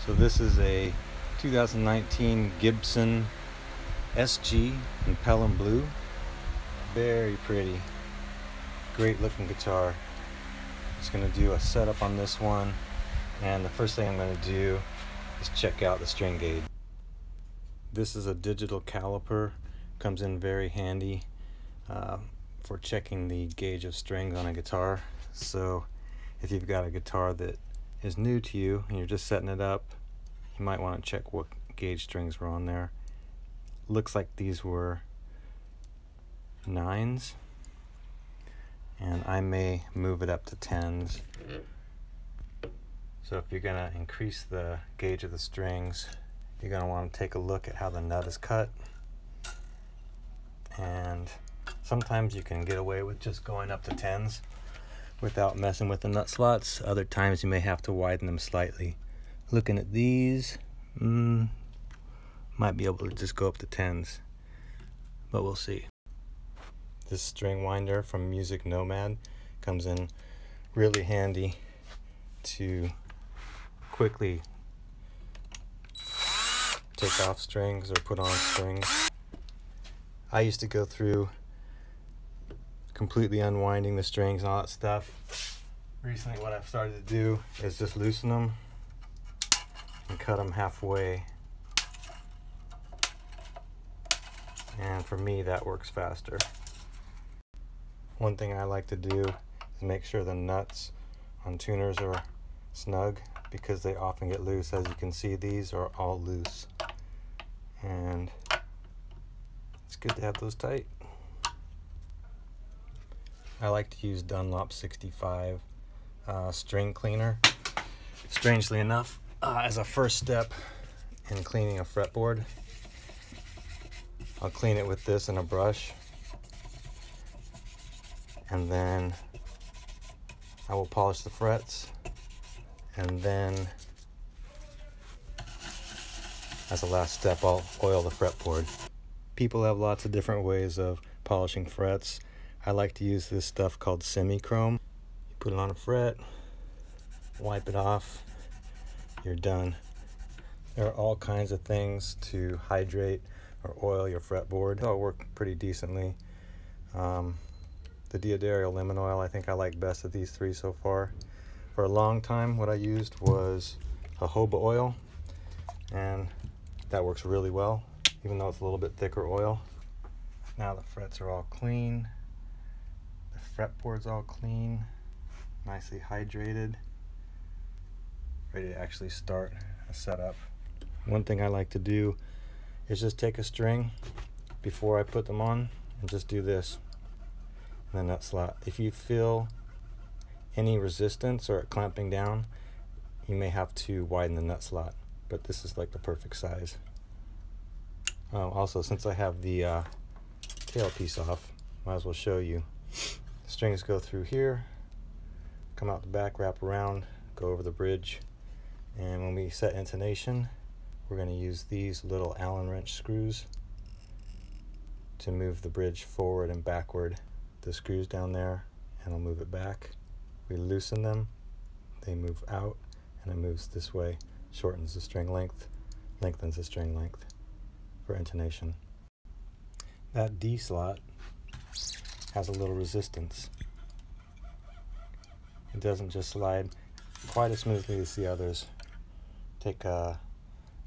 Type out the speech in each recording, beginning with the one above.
So this is a 2019 Gibson SG in Pelham blue. Very pretty, great looking guitar. Just gonna do a setup on this one, and the first thing I'm gonna do is check out the string gauge. This is a digital caliper, comes in very handy for checking the gauge of strings on a guitar. So if you've got a guitar that is new to you and you're just setting it up, you might want to check what gauge strings were on there. Looks like these were 9s, and I may move it up to 10s. So if you're going to increase the gauge of the strings, you're going to want to take a look at how the nut is cut. And sometimes you can get away with just going up to 10s without messing with the nut slots. Other times you may have to widen them slightly. Looking at these, might be able to just go up to 10s, but we'll see. This string winder from Nomad comes in really handy to quickly take off strings or put on strings. I used to go through completely unwinding the strings and all that stuff. Recently what I've started to do is just loosen them and cut them halfway, and for me that works faster. One thing I like to do is make sure the nuts on tuners are snug, because they often get loose. As you can see, these are all loose, and it's good to have those tight. I like to use Dunlop 65 string cleaner, strangely enough, as a first step in cleaning a fretboard. I'll clean it with this and a brush, and then I will polish the frets, and then as a last step I'll oil the fretboard. People have lots of different ways of polishing frets. I like to use this stuff called semi-chrome. You put it on a fret, wipe it off, you're done. There are all kinds of things to hydrate or oil your fretboard. It'll work pretty decently. The Deodario lemon oil, I think I like best of these three so far. For a long time what I used was jojoba oil, and that works really well, even though it's a little bit thicker oil. Now the frets are all clean. The fretboard's all clean, nicely hydrated, ready to actually start a setup. One thing I like to do is just take a string before I put them on and just do this in the nut slot. If you feel any resistance or it clamping down, you may have to widen the nut slot, but this is like the perfect size. Also, since I have the tail piece off, might as well show you. The strings go through here, come out the back, wrap around, go over the bridge, and when we set intonation, we're going to use these little Allen wrench screws to move the bridge forward and backward. The screws down there, and I'll move it back. We loosen them, they move out, and it moves this way. Shortens the string length, lengthens the string length for intonation. That D slot has a little resistance. It doesn't just slide quite as smoothly as the others. Take a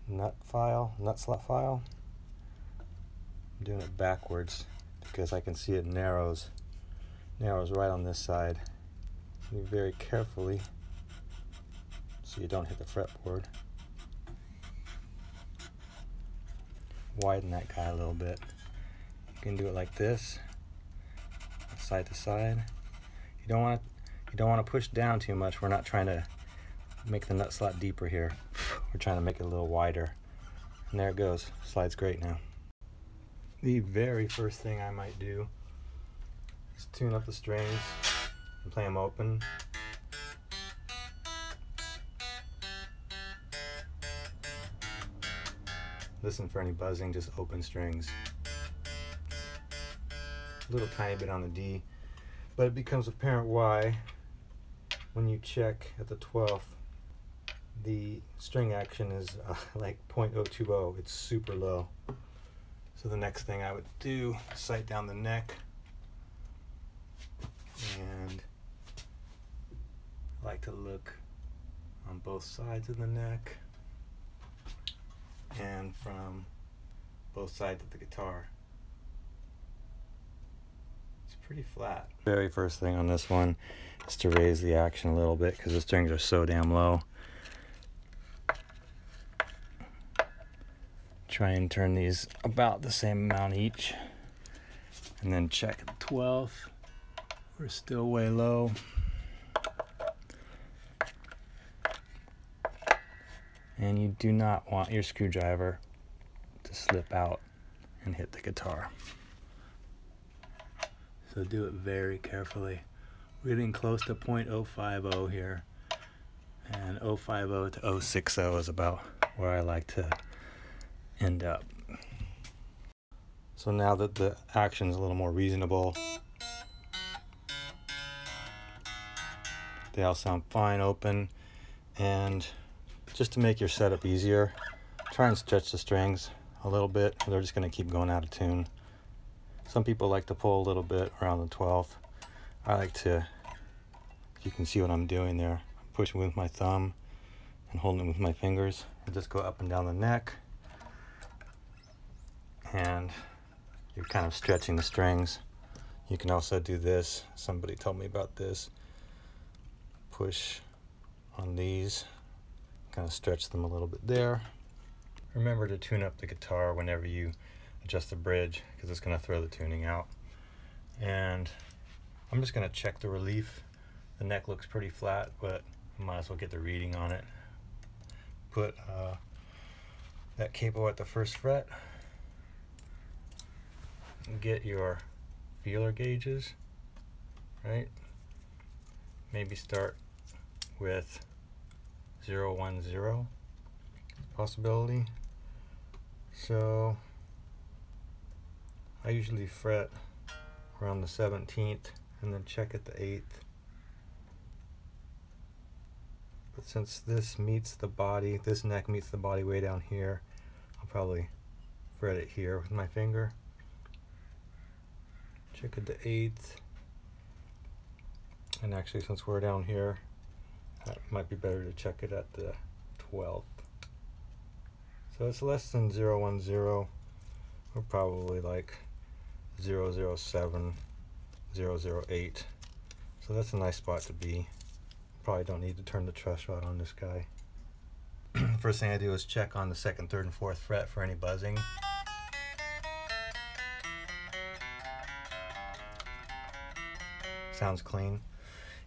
nut slot file. I'm doing it backwards because I can see it narrows right on this side. Move very carefully so you don't hit the fretboard. Widen that guy a little bit. You can do it like this, side to side. You don't want to push down too much. We're not trying to make the nut slot deeper here. We're trying to make it a little wider. And there it goes. Slides great now. The very first thing I might do is tune up the strings and play them open. Listen for any buzzing, just open strings. A little tiny bit on the D, but it becomes apparent why when you check at the 12th the string action is like 0.020. It's super low. So the next thing I would do, sight down the neck, and I like to look on both sides of the neck and from both sides of the guitar. It's pretty flat. Very first thing on this one is to raise the action a little bit because the strings are so damn low. Try and turn these about the same amount each, and then check the 12th. We're still way low. And you do not want your screwdriver to slip out and hit the guitar. So do it very carefully. We're getting close to 0.050 here, and 050 to 060 is about where I like to end up. So now that the action's a little more reasonable, they all sound fine open, and just to make your setup easier, try and stretch the strings a little bit, or they're just going to keep going out of tune. Some people like to pull a little bit around the 12th. I like to, you can see what I'm doing there, I'm pushing with my thumb and holding it with my fingers, and just go up and down the neck, and you're kind of stretching the strings. You can also do this. Somebody told me about this. Push on these, kind of stretch them a little bit there. Remember to tune up the guitar whenever you adjust the bridge, because it's going to throw the tuning out. And I'm just going to check the relief. The neck looks pretty flat, but I might as well get the reading on it. Put that capo at the first fret. Get your feeler gauges, right? Maybe start with 010 possibility. So I usually fret around the 17th and then check at the 8th. But since this meets the body, this neck meets the body way down here, I'll probably fret it here with my finger. Check at the 8th. And actually, since we're down here, it might be better to check it at the 12th. So it's less than 010. We're probably like 007, 008. So that's a nice spot to be. Probably don't need to turn the truss rod on this guy. First thing I do is check on the 2nd, 3rd, and 4th fret for any buzzing. Sounds clean.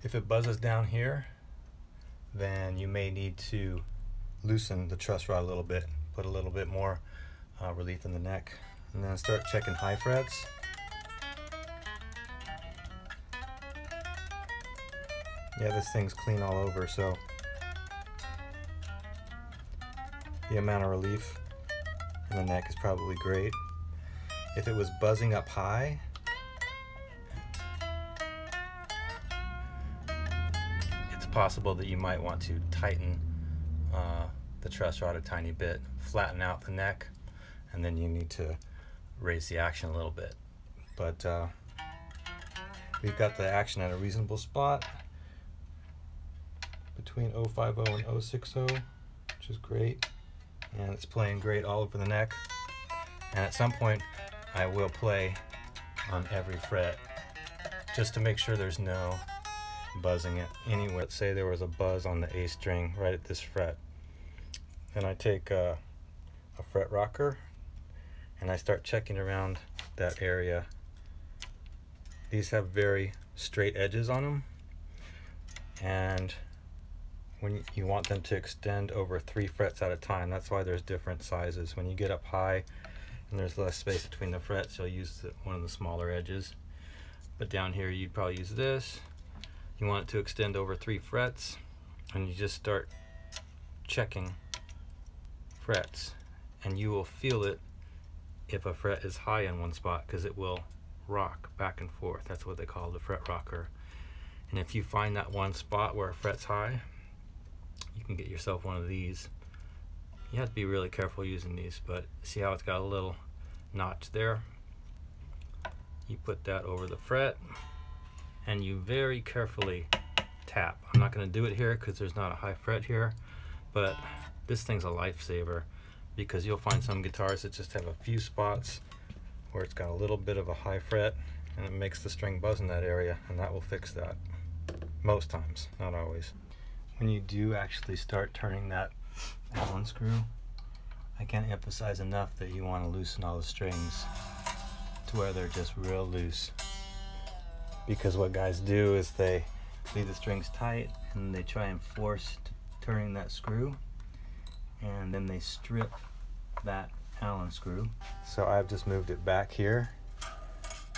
If it buzzes down here, then you may need to loosen the truss rod a little bit, put a little bit more relief in the neck, and then start checking high frets. Yeah, this thing's clean all over, so the amount of relief in the neck is probably great. If it was buzzing up high, it's possible that you might want to tighten the truss rod a tiny bit, flatten out the neck, and then you need to raise the action a little bit. But we've got the action at a reasonable spot between 050 and 060, which is great, and it's playing great all over the neck. And at some point I will play on every fret just to make sure there's no buzzing it anywhere. Let's say there was a buzz on the A string right at this fret. Then I take a fret rocker and I start checking around that area. These have very straight edges on them, and when you want them to extend over 3 frets at a time. That's why there's different sizes. When you get up high and there's less space between the frets, you'll use one of the smaller edges. But down here you'd probably use this. You want it to extend over 3 frets, and you just start checking frets, and you will feel it if a fret is high in one spot, because it will rock back and forth. That's what they call the fret rocker. And if you find that one spot where a fret's high, you can get yourself one of these. You have to be really careful using these, but see how it's got a little notch there? You put that over the fret and you very carefully tap. I'm not going to do it here because there's not a high fret here, but this thing's a lifesaver because you'll find some guitars that just have a few spots where it's got a little bit of a high fret and it makes the string buzz in that area, and that will fix that most times, not always. When you do actually start turning that Allen screw, I can't emphasize enough that you want to loosen all the strings to where they're just real loose, because what guys do is they leave the strings tight and they try and force turning that screw, and then they strip that Allen screw. So I've just moved it back here.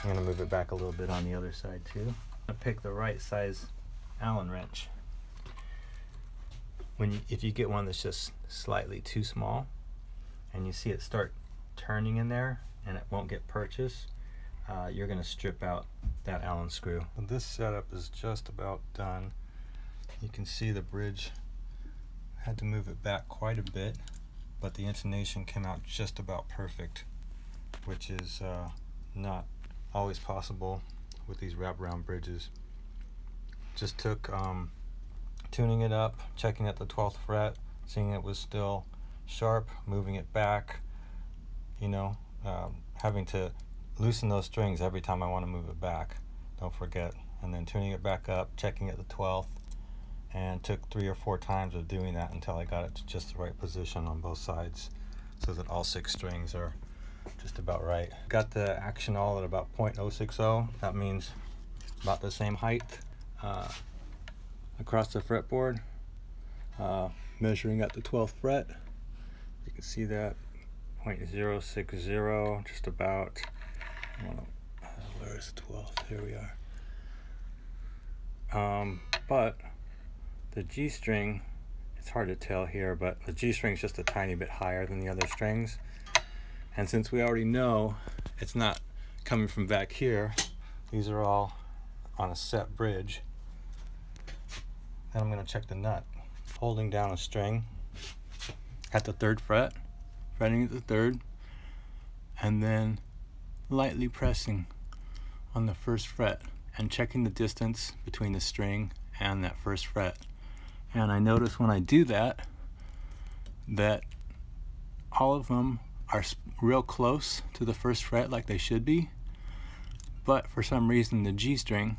I'm going to move it back a little bit on the other side too. I'm going to pick the right size Allen wrench. If you get one that's just slightly too small and you see it start turning in there and it won't get purchased, you're going to strip out that Allen screw. This setup is just about done. You can see the bridge, had to move it back quite a bit, but the intonation came out just about perfect, which is not always possible with these wraparound bridges. Just took tuning it up, checking at the 12th fret, seeing it was still sharp, moving it back, you know, having to loosen those strings every time I want to move it back, don't forget, and then tuning it back up, checking at the 12th, and took 3 or 4 times of doing that until I got it to just the right position on both sides so that all 6 strings are just about right. Got the action all at about 0.060. That means about the same height across the fretboard, measuring at the 12th fret. You can see that 0.060, just about. Where is the 12th? Here we are. But the G string, it's hard to tell here, but the G string is just a tiny bit higher than the other strings. And since we already know it's not coming from back here, these are all on a set bridge. And I'm going to check the nut. Holding down a string at the 3rd fret, fretting at the 3rd, and then lightly pressing on the 1st fret and checking the distance between the string and that 1st fret. And I notice when I do that, that all of them are real close to the 1st fret like they should be, but for some reason the G string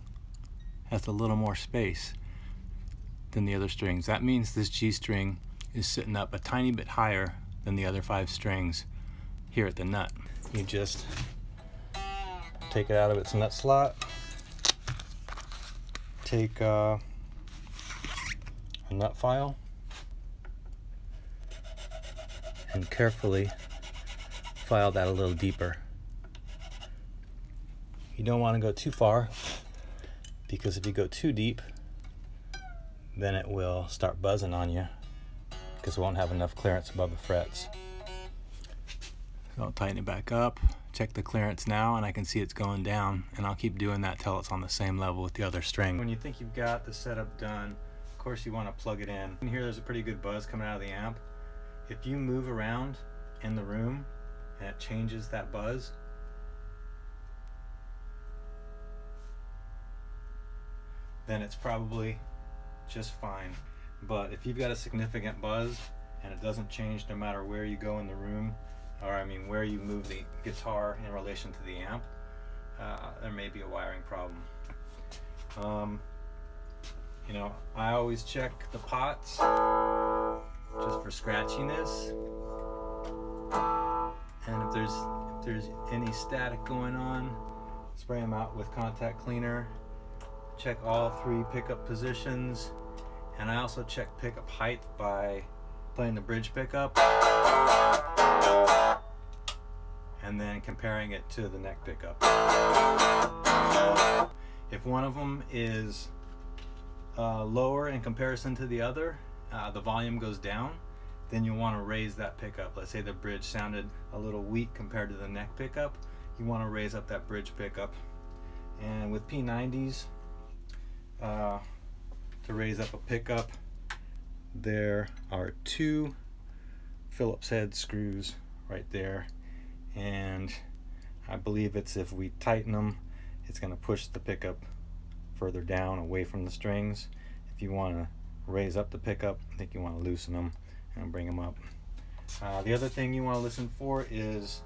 has a little more space than the other strings. That means this G string is sitting up a tiny bit higher than the other 5 strings here at the nut. You just take it out of its nut slot, take a nut file, and carefully file that a little deeper. You don't want to go too far, because if you go too deep, then it will start buzzing on you because it won't have enough clearance above the frets. So I'll tighten it back up, check the clearance now, and I can see it's going down, and I'll keep doing that till it's on the same level with the other string. When you think you've got the setup done, of course you want to plug it in. And here there's a pretty good buzz coming out of the amp. If you move around in the room and it changes that buzz, then it's probably just fine. But if you've got a significant buzz and it doesn't change no matter where you go in the room, or I mean where you move the guitar in relation to the amp, there may be a wiring problem. You know, I always check the pots just for scratchiness, and if there's any static going on, spray them out with contact cleaner. Check all 3 pickup positions, and I also check pickup height by playing the bridge pickup and then comparing it to the neck pickup. If one of them is lower in comparison to the other, the volume goes down, then you want to raise that pickup. Let's say the bridge sounded a little weak compared to the neck pickup, you want to raise up that bridge pickup. And with P90s, to raise up a pickup, there are 2 Phillips head screws right there, and I believe it's if we tighten them, it's going to push the pickup further down away from the strings. If you want to raise up the pickup, I think you want to loosen them and bring them up. The other thing you want to listen for is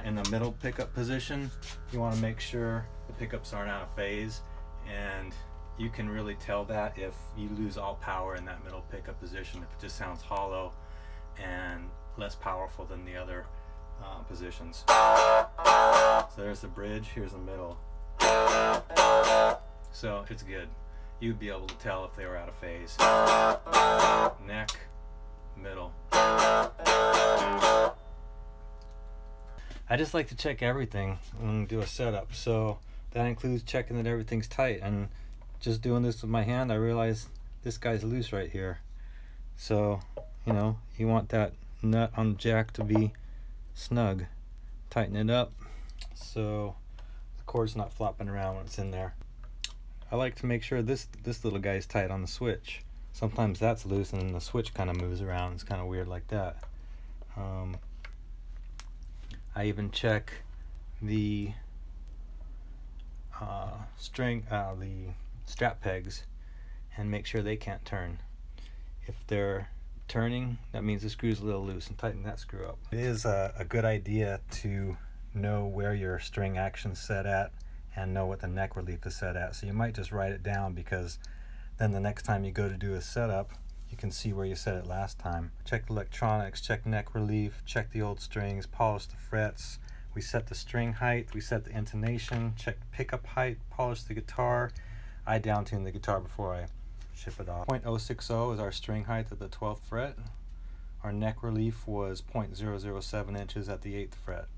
in the middle pickup position. You want to make sure the pickups aren't out of phase, and you can really tell that if you lose all power in that middle pickup position, if it just sounds hollow and less powerful than the other positions. So there's the bridge, here's the middle. So it's good. You'd be able to tell if they were out of phase. Neck, middle. I just like to check everything and do a setup, so that includes checking that everything's tight. And just doing this with my hand, I realize this guy's loose right here. So, you know, you want that nut on the jack to be snug. Tighten it up so the cord's not flopping around when it's in there. I like to make sure this little guy's tight on the switch. Sometimes that's loose and then the switch kind of moves around. It's kind of weird like that. I even check the the strap pegs and make sure they can't turn. If they're turning, that means the screw's a little loose, and tighten that screw up. It is a good idea to know where your string action's set at and know what the neck relief is set at. So you might just write it down, because then the next time you go to do a setup, you can see where you set it last time. Check the electronics, check neck relief, check the old strings, polish the frets. We set the string height, we set the intonation, check pickup height, polish the guitar. I down tune the guitar before I ship it off. 0.060 is our string height at the 12th fret. Our neck relief was 0.007 inches at the 8th fret.